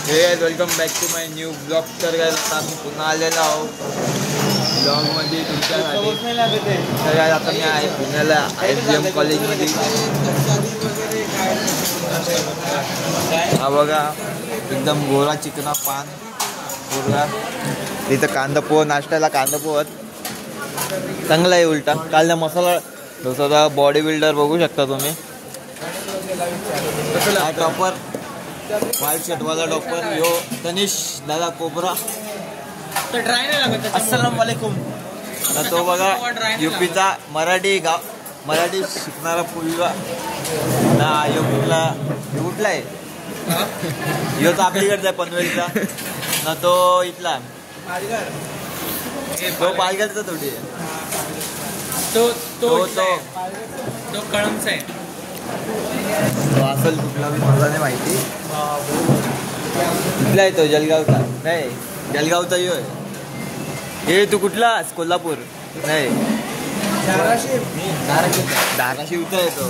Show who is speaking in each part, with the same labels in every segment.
Speaker 1: Welcome back to my new blog. तर काय आता मी पुन्हा आलेलो आहो ब्लॉगमध्ये तुमच्यासाठी. तर काय आता मी आहे पुण्याला SBM कॉलेजमध्ये. हा बघा एकदम गोरा चिकना पान गोरा. तिथं कांदा पोहा नाश्त्याला कांदा पोहा चांगला आहे. उलटा काल मसाला डोसा बॉडी बिल्डर बघू शकता तुम्ही. हा टॉपर व्हाईट शर्टवाला डॉक्टर यो तनिष दादा कोबरा. अस्सलाम वालेकुम. तो बघा UPचा मराठी शिकणारा मुलगा ना. यो कुठला आहे यो तर आपल्याकडचा आहे पनवेलचा ना. तो इथला तो पालघरचा थोडी तो
Speaker 2: कळमचा आहे.
Speaker 1: असेल कुठला मला नाही माहिती. कुठला आहे तो जळगावचा नाही. जळगावचा यो आहे. हे तू कुठलास कोल्हापूर नाही धाराशिवचा आहे तो.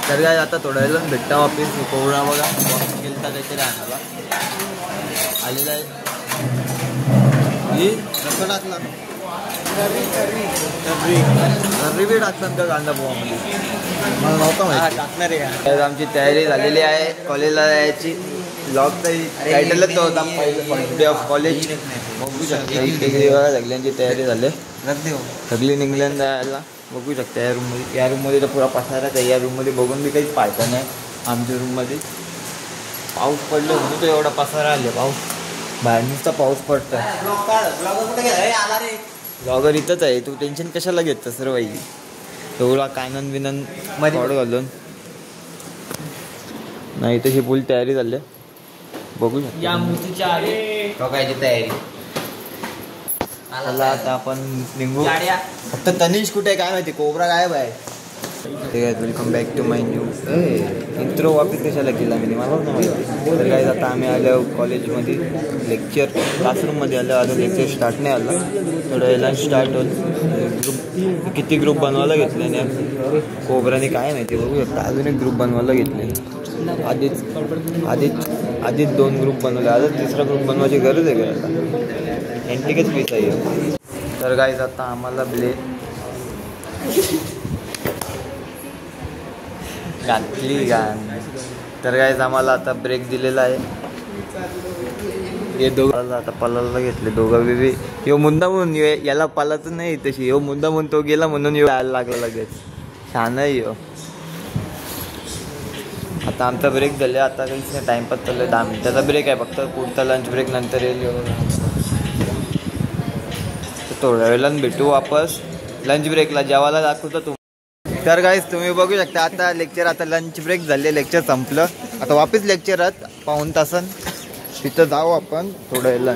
Speaker 1: तर काय आता थोड्या वेळेला भेटता वापिस कोवळा बघा गेलता काहीतरी आणायला आलेला आहे. कसं टाकला घरी बी टाकतात का कांदा पोहामध्ये मला नव्हतं माहिती. टाकणार आहे का. आमची तयारी झालेली आहे कॉलेजला जायची. ब्लॉगचा टायटलच तो होता डे ऑफ कॉलेज. बघू शकता सगळ्यांची तयारी झाली. सगळी इंग्लंड जायला बघू शकता. या रूममध्ये तर पुरा पसाराच आहे. या रूममध्ये बघून बी काहीच पाहायचं नाही. आमच्या रूममध्ये पाऊस पडलं म्हणून तो एवढा पसारा आले. बाहेर नुसता पाऊस पडतोय. ब्लॉगर इथंच आहे. तू टेन्शन कशाला घेत सर्व बाई. एवढा कानन बिनन पावडं घालून नाही तर ही फुल तयारी झाली. बघू शकतो
Speaker 2: या मूर्तीच्या
Speaker 1: बघायची तयारी. आता आपण निघू. फक्त तनिष कुठे आहे काय माहिती. कोबरा गायब आहे. ठीक आहे. Welcome back to my new intro. वापिस कशाला केला मी मला ना माहिती. तर काय आता आम्ही आलो कॉलेजमध्ये लेक्चर क्लासरूममध्ये आलो. अजून लेक्चर स्टार्ट नाही आलं. थोडं वेळेला स्टार्ट होईल. ग्रुप किती ग्रुप बनवायला घेतले आणि कोबराने काय माहिती. बघू शकता अजून एक ग्रुप बनवायला घेतले. आधीच 2 ग्रुप बनवले. आता 3रा ग्रुप बनवायची गरज आहे का आता. एंटिकच पीस आहे. तर काय आता आम्हाला घातली गाण. तर काय आम्हाला आता ब्रेक दिलेला आहे. हे दोघं आता पलाला घेतले दोघं बेबी. यो मुद्दा म्हणून याला पालाचं नाही तशी. यो मुद्दा म्हणून तो गेला म्हणून यो यायला लागला लगेच. छान आहे यो. आता आमचा ब्रेक झाले. आता काहीच नाही टाइमपास चाललं. 10 मिनिटाचा ब्रेक आहे फक्त. पुढचा लंच ब्रेक नंतर येईल. थोड्या वेळेला भेटू वापस लंच ब्रेकला. जेवायला दाखवतो तू. तर गाईस तुम्ही बघू शकता आता लेक्चर. आता लंच ब्रेक झाले. लेक्चर संपलं. आता वापस लेक्चरात 1 तासन तिथं जाऊ आपण थोडं वेळेला.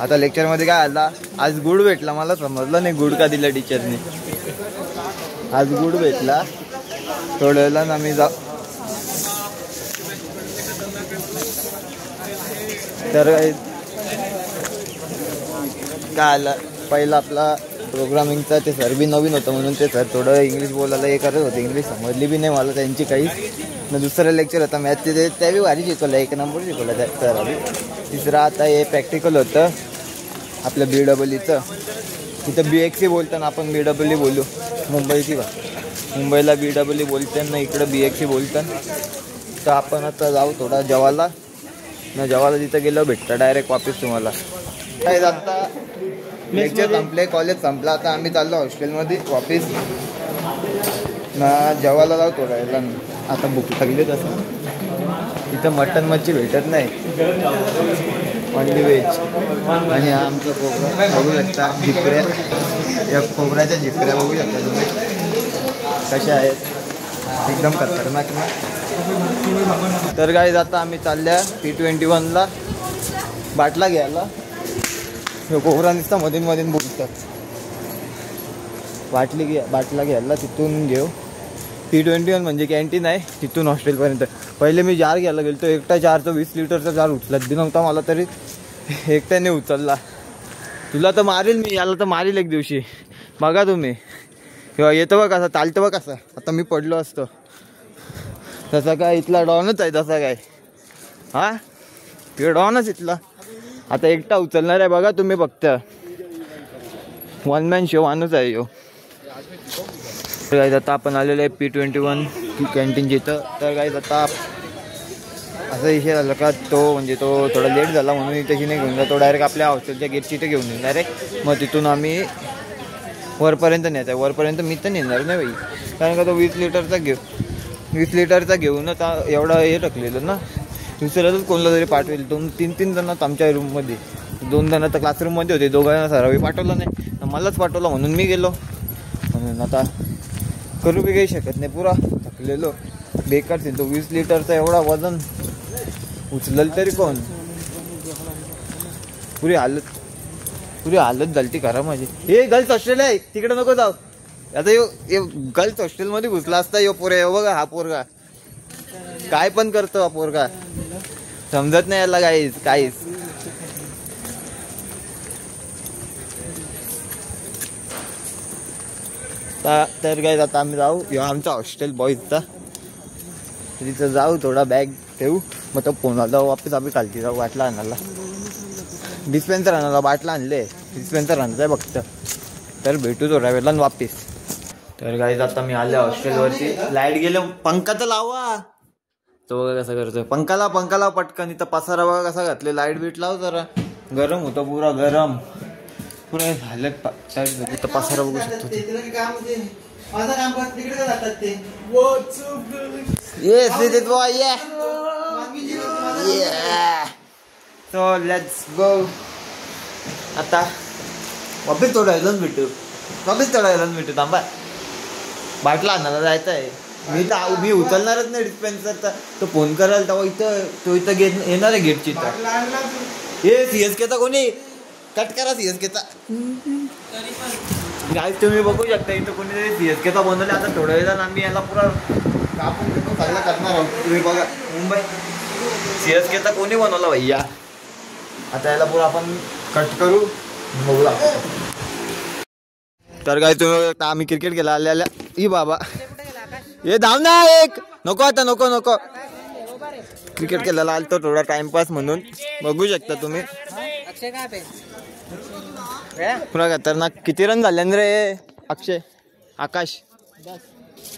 Speaker 1: आता लेक्चरमध्ये काय आला आज गुड भेटला. मला समजलं नाही गुड का दिला टीचरने. आज गुड भेटला. थोड्या वेळेला आम्ही जाऊ. तर काय आलं पहिलं आपला प्रोग्रामिंगचा ते सर बी नवीन होतं म्हणून ते सर थोडं इंग्लिश बोलायला हे करत होते. इंग्लिश समजली बी नाही मला त्यांची काहीच. मग दुसरं लेक्चर होता मॅथचे. ते बी भारी शिकवलं. 1 नंबर शिकवलं त्या सर. तिसरा आता हे प्रॅक्टिकल होतं आपलं BEEचं. तिथं BXC बोलताना आपण BEE बोलू. मुंबईची मुंबईला BEE बोलताना इकडं BXC बोलताना. तर आपण आता जाऊ थोडा जेवायला. न जेवायला तिथं गेलो भेटतं डायरेक्ट वापस तुम्हाला. काय आता लेक्चर संपले. कॉलेज संपला. आता आम्ही चाललो हॉस्टेलमध्ये वापस ना. जेवायला जाऊ थोडा वेळेला. आता भूक लागली तसं. इथं मटन मच्छी भेटत नाही. Only veg. आणि आमचं कोबरा बघू शकता. झिपऱ्या या कोबऱ्याच्या झिपऱ्या बघू शकता तुम्ही कशा आहेत. एकदम खतरनाक ना. तर काय आता आम्ही चालल्या T21ला बाटला घ्यायला. कोबरा नुसता मधून बोलतात. बाटला घ्यायला तिथून घेऊ. T21 म्हणजे कॅन्टीन आहे. तिथून हॉस्टेलपर्यंत. पहिले मी जार घ्यायला गेलो. एकटा जारचा 20 लिटरचा जार उचलत बी नव्हता मला. तरी एकट्याने उचलला. तुला तर मारेल मी. याला तर मारेल एक दिवशी. बघा तुम्ही किंवा येतं बघ कसं चालतं बघ कसं. आता मी पडलो असतो. तसा काय इथला डॉनच आहे. तसा काय हा तिकडे डॉनच इथला. आता एकटा उचलणार आहे बघा तुम्ही फक्त. वन मॅन शो माणूस आहे यो. आता आपण आलेलो आहे P21 कॅन्टीनच्या इथं. तर गाईज आता असा विषय झाला का तो म्हणजे तो थोडा लेट झाला म्हणून इथे नाही घेऊन जा. तो डायरेक्ट आपल्या हॉस्टेलच्या गेटची इथे घेऊन येईल डायरेक्ट. मग तिथून आम्ही वरपर्यंत न्यायचं आहे. वरपर्यंत मी तर नेणार नाही बाई, कारण का तो 20 लिटरचा घेऊनच एवढा हे टाकलेलं ना. दुसऱ्यातच कोणाला तरी पाठवेल. 2-3 जण आमच्या रूममध्ये, 2 जण तर क्लासरूममध्ये होते. दोघांना सरावी पाठवलं नाही, मलाच पाठवलं म्हणून मी गेलो. म्हणून आता करू बी काही शकत नाही. पुरा थकलेलो बेकार. तो 20 लिटरचा एवढा वजन उचलल तरी कोण. पुरी हालत झाली ती खरा माझी. हे गर्ल्स हॉस्टेल आहे तिकडे नको जाऊ. आता यो गर्ल्स हॉस्टेलमध्ये घुसला असता यो पोरे. बघा हा पोरगा काय पण करतो. हा पोरगा समजत नाही याला काहीच. तर काय आता आम्ही जाऊ. आमचा हॉस्टेल बॉईजचा तिथं जाऊ. थोडा बॅग ठेवू. मग तो फोन आला वापस आम्ही खालती जाऊ. बाटला आणायला, डिस्पेन्सर आणायला. बाटला आणले, डिस्पेन्सर आणायचं आहे फक्त. तर भेटू थोड्या वेळेला वापिस. तर गाईज आता मी आले हॉस्टेलवरती. लाईट गेले. पंखा तर लावा. तो बघा कसा करतोय. पंखा पटकन. इथं पसारा बघा कसा घातले. लाईट बीट लाव जरा. गरम होतं पुरा गरम. पुरा झालं इथं पसारा बघू शकतो. So let's go. आता वापिस थोडा वेळानं भेटू. थांबा. बाटला आणायला जायचं आहे. मी उचलणारच नाही डिस्पेन्सरचा. तो फोन कराल तेव्हा तो इथं येणार आहे गेटची. हे CSKचा कोणी कट करा. CSKचा तुम्ही बघू शकता. इथं कोणीतरी CSKचा बनवला. आता थोड्या वेळानं आम्ही याला पुरा कापून सगळं करणार आहोत. तुम्ही बघा मुंबई CSKचा कोणी बनवला भैया. आता याला पुरा आपण कट करू बघू. तर काय तुम्ही आम्ही क्रिकेट खेळायला आलेल्या. ई बाबा हे धाव ना एक. नको आता नको. क्रिकेट खेळायला आलतो थोडा टाइमपास म्हणून. बघू शकता तुम्ही. पुरा खतरनाक. किती रन झाले रे अक्षय आकाश.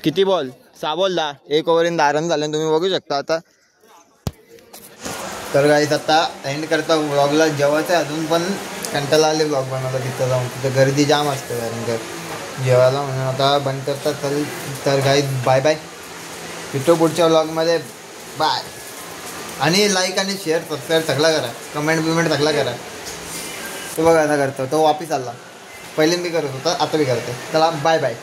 Speaker 1: किती बॉल. 6 बॉल 10. 1 ओव्हरीन 10 रन झाले. तुम्ही बघू शकता आता. तर गाईस आता एंड करता व्लॉगला. जेवायचं अजून पण कंटाळा आले ब्लॉग बनवला. तिथं जाऊन तिथं गर्दी जाम असते कारण जेवायला. म्हणून आता बंद करतात. तर गाईस बाय बाय. भेटू पुढच्या व्लॉगमध्ये. बाय. आणि लाईक आणि शेअर सबस्क्राईब सगळं करा. कमेंट सगळं करा. तो बघा असा करतो. तो वापिस आला. पहिले मी करत होता, आता मी करतो. चला बाय बाय.